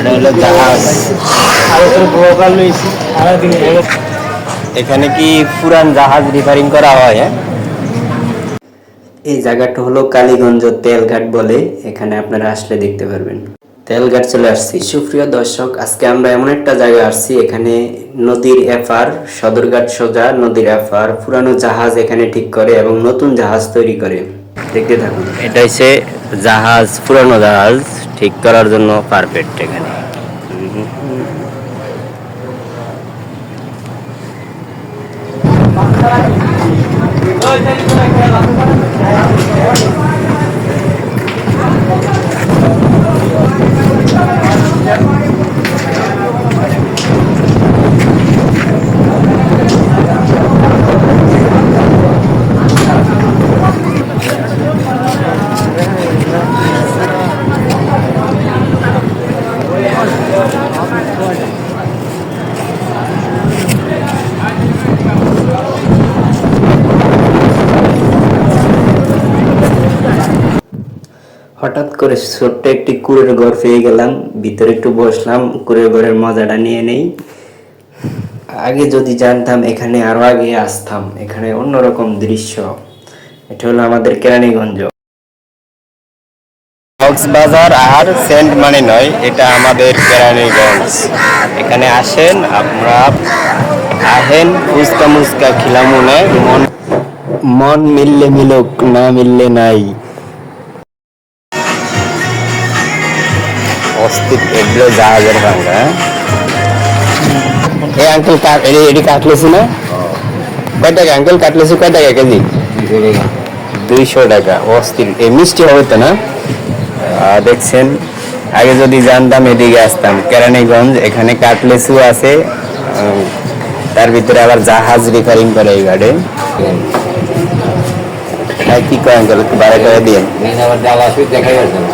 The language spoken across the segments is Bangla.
এটা হলো জাহাজ। এখানে কি পুরান জাহাজ রিপেয়ারিং করা হয়? এই জায়গাটা হলো কালীগঞ্জ তেলঘাট বলে, এখানে আপনারা আসলে দেখতে পারবেন। তেলঘাট চলে আসছি। সুপ্রিয় দর্শক, আজকে আমরা এমন একটা জায়গায় আসছি, এখানে নদীর এপার, সদরঘাট সোজা নদীর এপার পুরানো জাহাজ এখানে ঠিক করে এবং নতুন জাহাজ তৈরি করে। দেখতে থাকুন। এটা হচ্ছে জাহাজ, পুরানো জাহাজ ঠিক করার জন্য পারফেক্ট এখানে। হঠাৎ করে ছোট্ট একটি কুঁড়ের ঘর পেয়ে গেলাম, ভিতরে একটু বসলাম, কুঁড়ের ঘরের মজাটা নিয়ে নেই। আগে যদি জানতাম এখানে আরো আগে আসতাম। এখানে অন্যরকম দৃশ্য। এটা হলো আমাদের কেরানীগঞ্জ। কক্সবাজার আর সেন্ট মানি নয়, এটা আমাদের কেরানীগঞ্জ। এখানে আসেন আপনারা, আহেন ফুচকা মুচকা খিলামুনে, মন মিললে মিলুক, না মিললে নাই। অস্থির এগুলো জাহাজের ভাঙ্গা। এই আঙ্কেল এটি কাটলেছি না? কয় টাকা আঙ্কেল কাটলেছি? কয় টাকা কেজি? 200 টাকা। অস্থির। এই মিষ্টি হবে তো না? দেখছেন, আগে যদি জানতাম এদিকে আসতাম। কেরানীগঞ্জ, এখানে কাটলেসু আছে, তার ভিতরে আবার জাহাজ রিপেয়ারিং করে এই গাড়ি। কি কয় আঙ্কেল, একটু বাড়া করে দিন।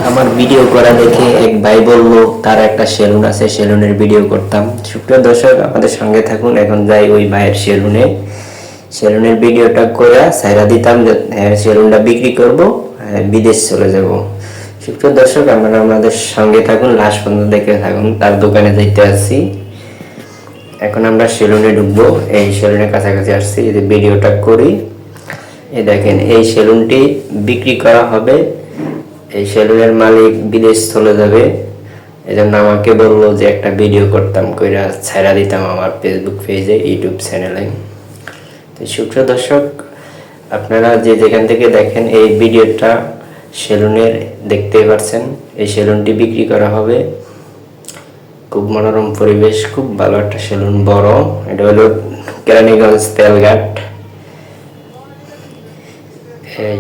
আমার ভিডিও করা দেখে এক ভাই বললো তার একটা সেলুন আছে, সেলুনের ভিডিও করতাম। সুপ্রিয় দর্শক, আমাদের সঙ্গে থাকুন। এখন যাই ওই ভাইয়ের সেলুনে, সেলুনের ভিডিওটা করে সাইরা দিতাম যে সেলুনটা বিক্রি করব, বিদেশ চলে যাব। সুপ্রিয় দর্শক, আপনারা আমাদের সঙ্গে থাকুন, লাস্ট পর্যন্ত দেখে থাকুন। তার দোকানে যাইতে আসছি। এখন আমরা সেলুনে ঢুকবো। এই সেলুনের কাছাকাছি আসছি, যদি ভিডিওটা করি। এই দেখেন, এই সেলুনটি বিক্রি করা হবে। এই সেলুনের মালিক বিদেশ চলে যাবে, এই জন্য আমাকে বললো যে একটা ভিডিও করতাম, কইরা ছাইরা দিতাম আমার ফেসবুক পেজে, ইউটিউব চ্যানেলে। তো সুপ্রিয় দর্শক, আপনারা যে যেখান থেকে দেখেন এই ভিডিওটা সেলুনের দেখতেই পাচ্ছেন। এই সেলুনটি বিক্রি করা হবে। খুব মনোরম পরিবেশ, খুব ভালো একটা সেলুন, বড়। এটা হলো কেরানীগঞ্জ তেলঘাট। এই